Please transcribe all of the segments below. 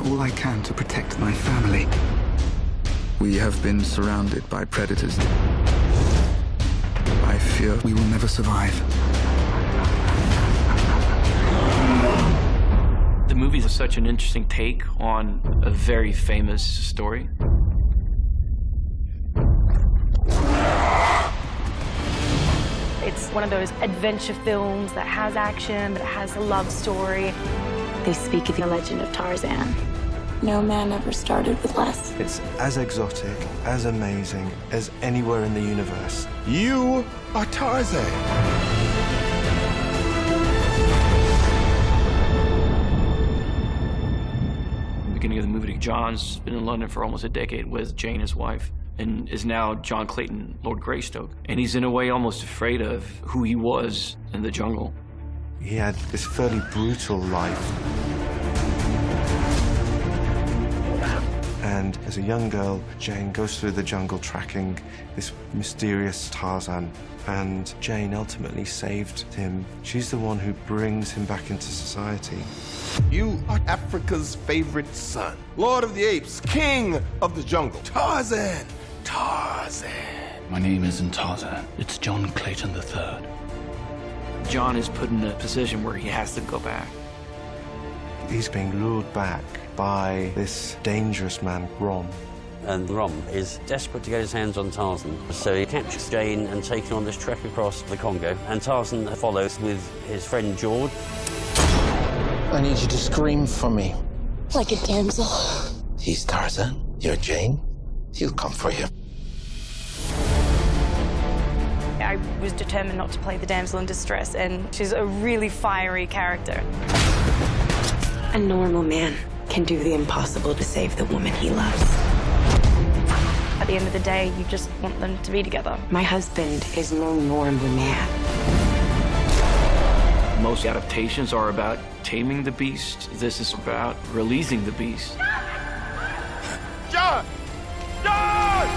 done all I can to protect my family. We have been surrounded by predators. I fear we will never survive. The movie is such an interesting take on a very famous story. It's one of those adventure films that has action, that has a love story. They speak of the legend of Tarzan. No man ever started with less. It's as exotic, as amazing as anywhere in the universe. You are Tarzan. Beginning of the movie, John's been in London for almost a decade with Jane, his wife, and is now John Clayton, Lord Greystoke. And he's in a way almost afraid of who he was in the jungle. He had this fairly brutal life. And as a young girl, Jane goes through the jungle tracking this mysterious Tarzan. And Jane ultimately saved him. She's the one who brings him back into society. You are Africa's favorite son. Lord of the Apes, king of the jungle. Tarzan. Tarzan. My name isn't Tarzan. It's John Clayton III. John is put in a position where he has to go back. He's being lured back by this dangerous man, Rom. And Rom is desperate to get his hands on Tarzan. So he captures Jane and takes her on this trek across the Congo. And Tarzan follows with his friend George. I need you to scream for me. Like a damsel. He's Tarzan. You're Jane. He'll come for you. I was determined not to play the damsel in distress, and she's a really fiery character. A normal man can do the impossible to save the woman he loves. At the end of the day, you just want them to be together. My husband is no normal man. Most adaptations are about taming the beast. This is about releasing the beast. John! John!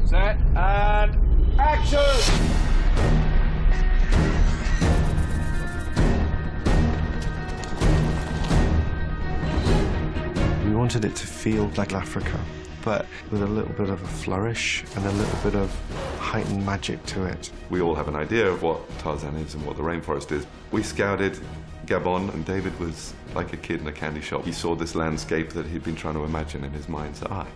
Set and action! We wanted it to feel like Africa, but with a little bit of a flourish and a little bit of heightened magic to it. We all have an idea of what Tarzan is and what the rainforest is. We scouted Gabon, and David was like a kid in a candy shop. He saw this landscape that he'd been trying to imagine in his mind's eye.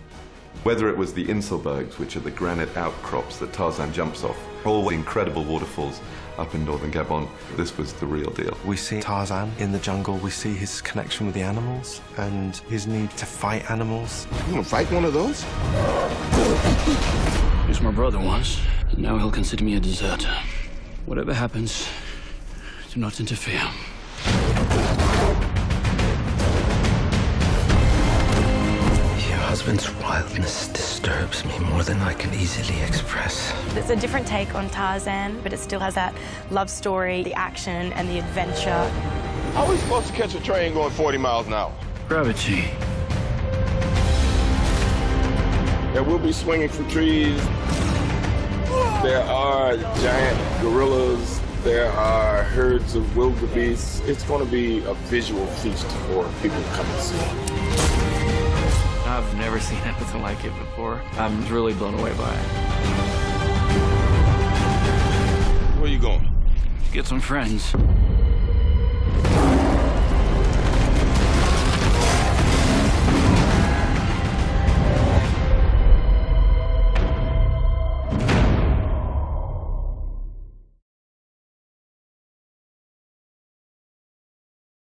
Whether it was the Inselbergs, which are the granite outcrops that Tarzan jumps off, or the incredible waterfalls up in northern Gabon, this was the real deal. We see Tarzan in the jungle, we see his connection with the animals and his need to fight animals. You gonna fight one of those? He was my brother once, and now he'll consider me a deserter. Whatever happens, do not interfere. Your husband's wildness disturbs me more than I can easily express. It's a different take on Tarzan, but it still has that love story, the action, and the adventure. How are we supposed to catch a train going 40 miles an hour? Gravity. There will be swinging from trees. There are giant gorillas. There are herds of wildebeest. It's going to be a visual feast for people to come and see. I've never seen anything like it before. I'm really blown away by it. Where are you going? Get some friends.